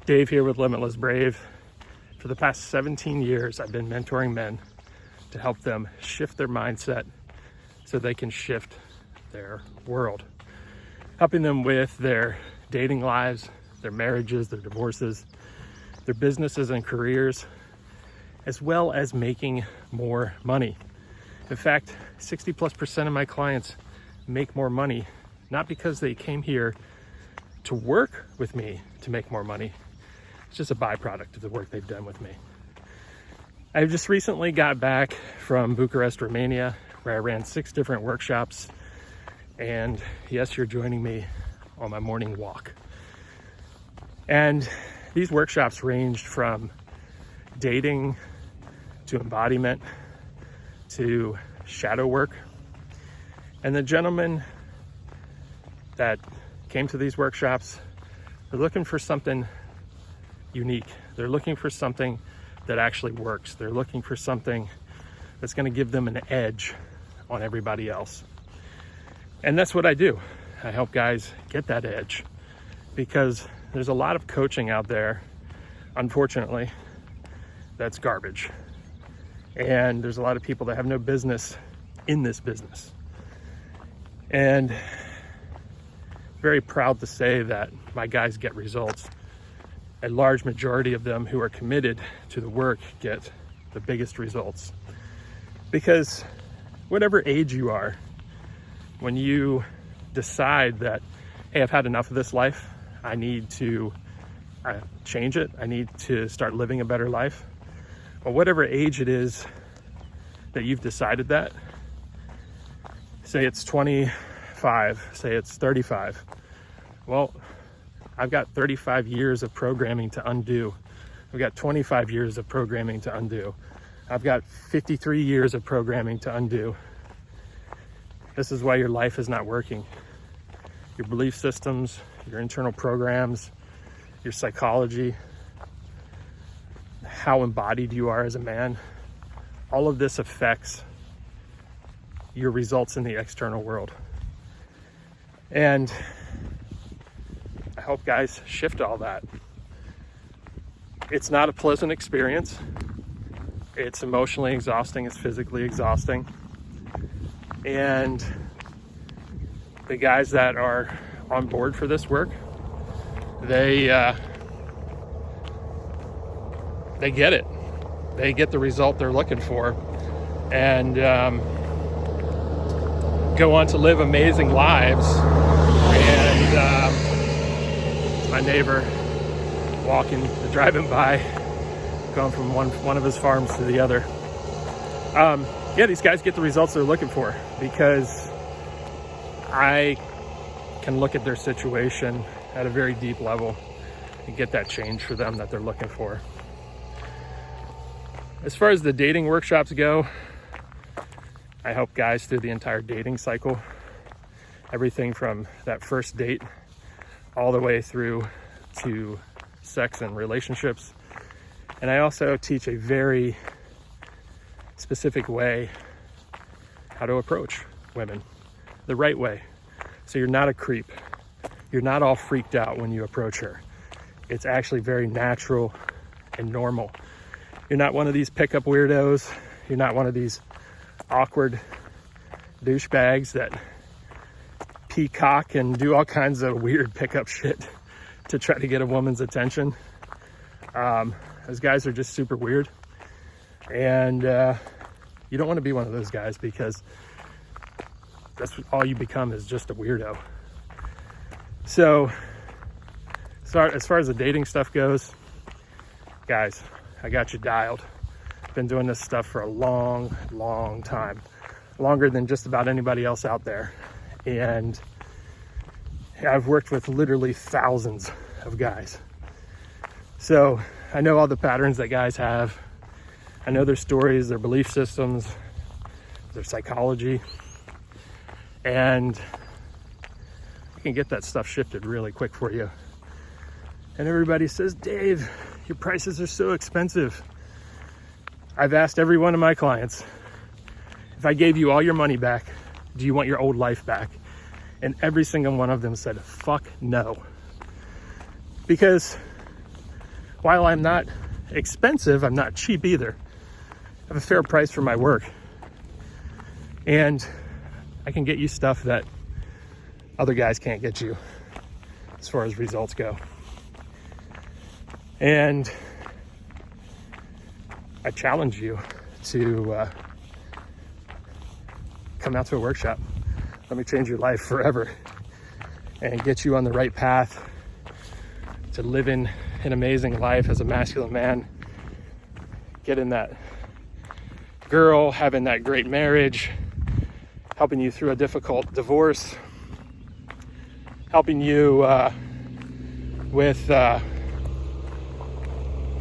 Dave here with Limitless Brave. For the past 17 years, I've been mentoring men to help them shift their mindset so they can shift their world. Helping them with their dating lives, their marriages, their divorces, their businesses and careers, as well as making more money. In fact, 60+% of my clients make more money, not because they came here to work with me to make more money. It's just a byproduct of the work they've done with me. I just recently got back from Bucharest, Romania, where I ran 6 different workshops. And yes, you're joining me on my morning walk. And these workshops ranged from dating to embodiment to shadow work. And the gentlemen that came to these workshops, they're looking for something unique. They're looking for something that actually works. They're looking for something that's going to give them an edge on everybody else. And that's what I do. I help guys get that edge, because there's a lot of coaching out there, unfortunately, that's garbage. And there's a lot of people that have no business in this business. And very proud to say that my guys get results. A large majority of them who are committed to the work get the biggest results. Because whatever age you are, when you decide that, hey, I've had enough of this life, I need to change it, I need to start living a better life, or whatever age it is that you've decided that, say it's 25, say it's 35, well, I've got 35 years of programming to undo. I've got 25 years of programming to undo. I've got 53 years of programming to undo. This is why your life is not working. Your belief systems, your internal programs, your psychology, how embodied you are as a man, all of this affects your results in the external world. And I help guys shift all that. It's not a pleasant experience. It's emotionally exhausting. It's physically exhausting. And the guys that are on board for this work, they get it. They get the result they're looking for, and go on to live amazing lives. And my neighbor driving by, going from one of his farms to the other. Yeah, these guys get the results they're looking for, because I can look at their situation at a very deep level and get that change for them that they're looking for. As far as the dating workshops go, I help guys through the entire dating cycle. Everything from that first date all the way through to sex and relationships. And I also teach a very specific way how to approach women, the right way. So you're not a creep. You're not all freaked out when you approach her. It's actually very natural and normal. You're not one of these pickup weirdos. You're not one of these awkward douchebags that peacock and do all kinds of weird pickup shit to try to get a woman's attention. Those guys are just super weird. And you don't want to be one of those guys, because that's all you become, is just a weirdo. So as far as the dating stuff goes, guys, I got you dialed. Been doing this stuff for a long, long time, longer than just about anybody else out there. And I've worked with literally thousands of guys. So I know all the patterns that guys have. I know their stories, their belief systems, their psychology. And I can get that stuff shifted really quick for you. And everybody says, Dave, your prices are so expensive. I've asked every one of my clients, if I gave you all your money back, do you want your old life back? And every single one of them said, fuck no. Because while I'm not expensive, I'm not cheap either. I have a fair price for my work. And I can get you stuff that other guys can't get you as far as results go. And I challenge you to come out to a workshop. Let me change your life forever and get you on the right path to living an amazing life as a masculine man, getting that girl, having that great marriage, helping you through a difficult divorce, helping you with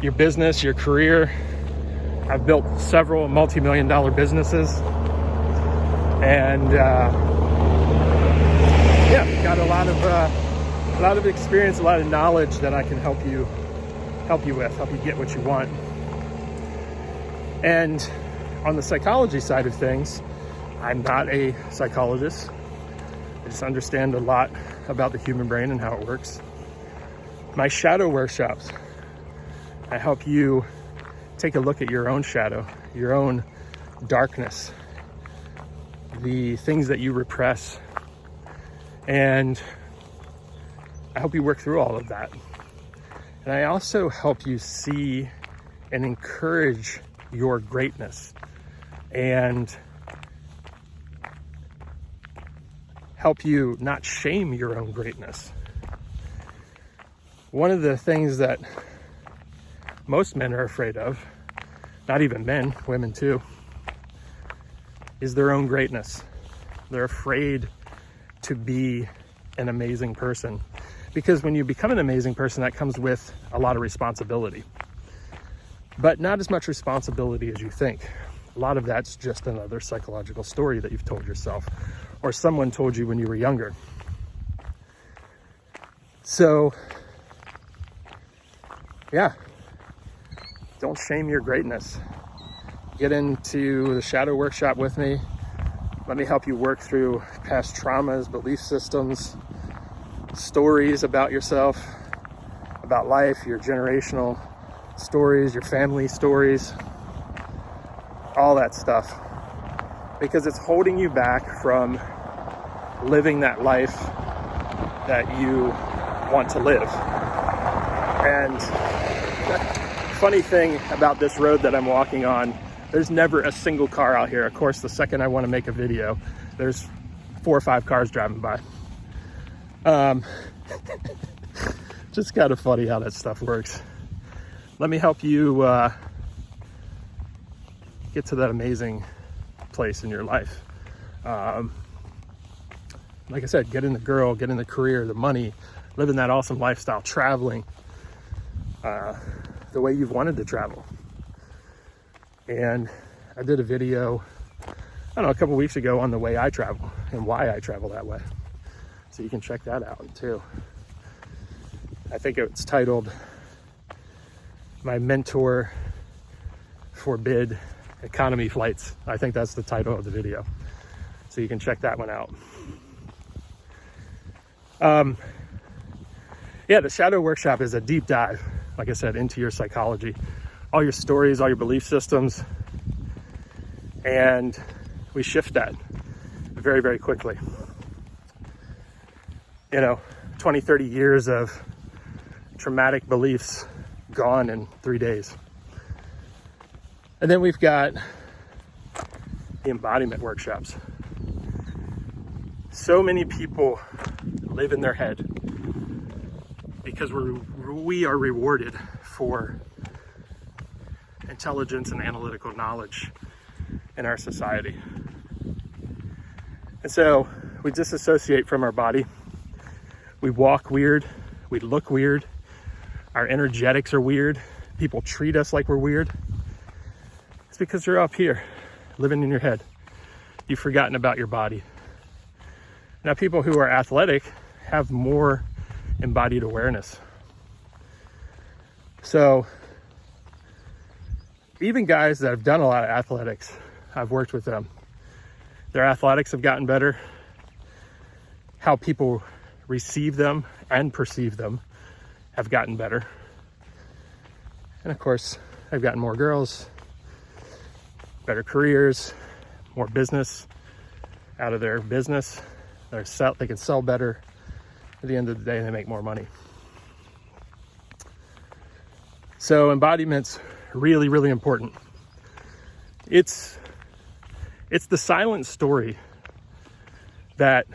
your business, your career. I've built several multi-million-dollar businesses, and got a lot of experience, a lot of knowledge that I can help you with, help you get what you want. And on the psychology side of things, I'm not a psychologist. I just understand a lot about the human brain and how it works. My shadow workshops, I help you take a look at your own shadow, your own darkness, the things that you repress, and I help you work through all of that. And I also help you see and encourage your greatness and help you not shame your own greatness. One of the things that most men are afraid of, not even men, women too, is their own greatness. They're afraid to be an amazing person, because when you become an amazing person, that comes with a lot of responsibility, but not as much responsibility as you think. A lot of that's just another psychological story that you've told yourself or someone told you when you were younger. So yeah, don't shame your greatness. Get into the shadow workshop with me. Let me help you work through past traumas, belief systems, stories about yourself, about life, your generational stories, your family stories, all that stuff. Because it's holding you back from living that life that you want to live. And the funny thing about this road that I'm walking on, there's never a single car out here. Of course, the second I want to make a video, there's 4 or 5 cars driving by. Just kind of funny how that stuff works. Let me help you get to that amazing place in your life. Like I said, get in the girl, get in the career, the money, living that awesome lifestyle, traveling the way you've wanted to travel. And I did a video, I don't know, a couple weeks ago on the way I travel and why I travel that way. So you can check that out too. I think it's titled "My Mentor Forbid Economy Flights." I think that's the title of the video. So you can check that one out. The shadow workshop is a deep dive, like I said, into your psychology, all your stories, all your belief systems, and we shift that very, very quickly. 20, 30 years of traumatic beliefs gone in 3 days. And then we've got the embodiment workshops. So many people live in their head because we are rewarded for intelligence and analytical knowledge in our society. And so we disassociate from our body. We walk weird. We look weird. Our energetics are weird. People treat us like we're weird. It's because you're up here, living in your head. You've forgotten about your body. Now, people who are athletic have more embodied awareness. So even guys that have done a lot of athletics, I've worked with them. Their athletics have gotten better. How people receive them and perceive them have gotten better. And of course, I've gotten more girls, better careers, more business out of their business. They can sell better. At the end of the day, they make more money. So embodiment's really, really important. It's the silent story that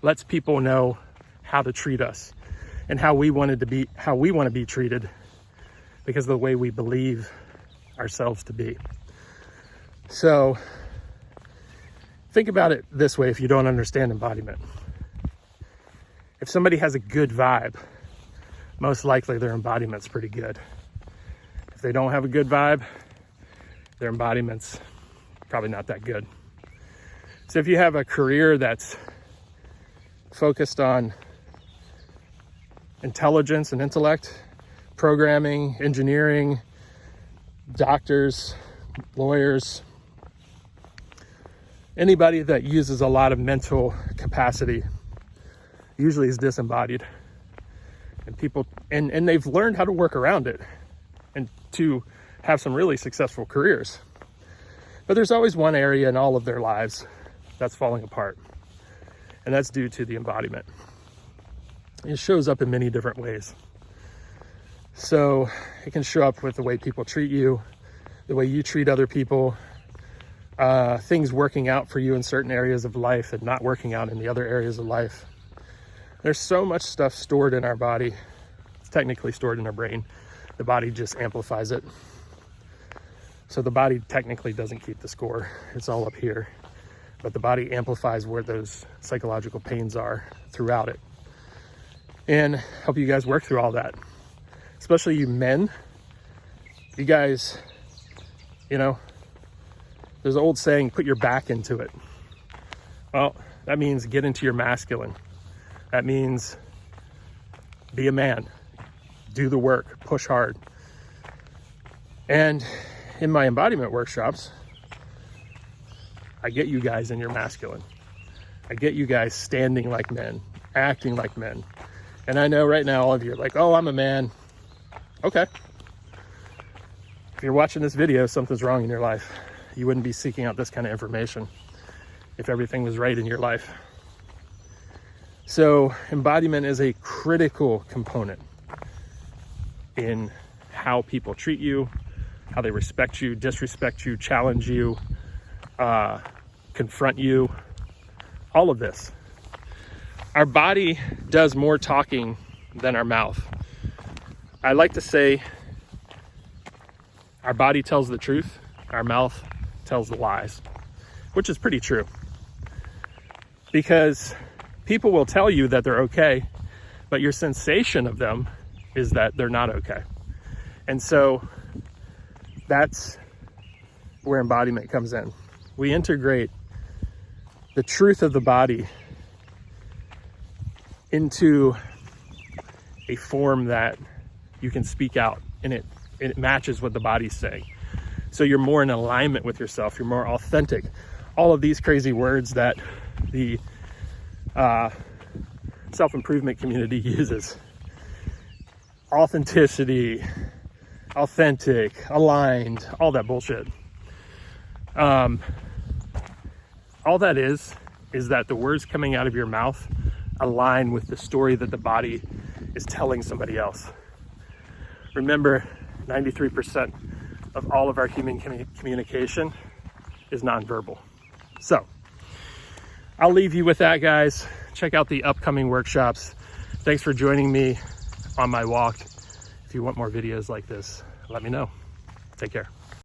lets people know how to treat us and how we want to be treated because of the way we believe ourselves to be. So think about it this way if you don't understand embodiment. If somebody has a good vibe, most likely their embodiment's pretty good. If they don't have a good vibe, their embodiment's probably not that good. So if you have a career that's focused on intelligence and intellect, programming, engineering, doctors, lawyers, anybody that uses a lot of mental capacity usually is disembodied. And people, and they've learned how to work around it and to have some really successful careers. But there's always one area in all of their lives that's falling apart. And that's due to the embodiment. It shows up in many different ways. So it can show up with the way people treat you, the way you treat other people, things working out for you in certain areas of life and not working out in the other areas of life. There's so much stuff stored in our body. It's technically stored in our brain. The body just amplifies it. So the body technically doesn't keep the score. It's all up here. But the body amplifies where those psychological pains are throughout it. And help you guys work through all that. Especially you men. You guys, you know, there's an old saying, put your back into it. Well, that means get into your masculine. That means be a man, do the work, push hard. And in my embodiment workshops, I get you guys in your masculine. I get you guys standing like men, acting like men. And I know right now all of you are like, oh, I'm a man. Okay. If you're watching this video, something's wrong in your life. You wouldn't be seeking out this kind of information if everything was right in your life. So embodiment is a critical component in how people treat you, how they respect you, disrespect you, challenge you, confront you, all of this. Our body does more talking than our mouth. I like to say our body tells the truth, our mouth tells the lies, which is pretty true. Because people will tell you that they're okay, but your sensation of them is that they're not okay. And so that's where embodiment comes in. We integrate the truth of the body into a form that you can speak out, and it matches what the body's saying. So you're more in alignment with yourself, you're more authentic. All of these crazy words that the self-improvement community uses. Authenticity, authentic, aligned, all that bullshit. All that is that the words coming out of your mouth align with the story that the body is telling somebody else. Remember, 93% of all of our human communication is nonverbal. So I'll leave you with that, guys. Check out the upcoming workshops. Thanks for joining me on my walk. If you want more videos like this, let me know. Take care.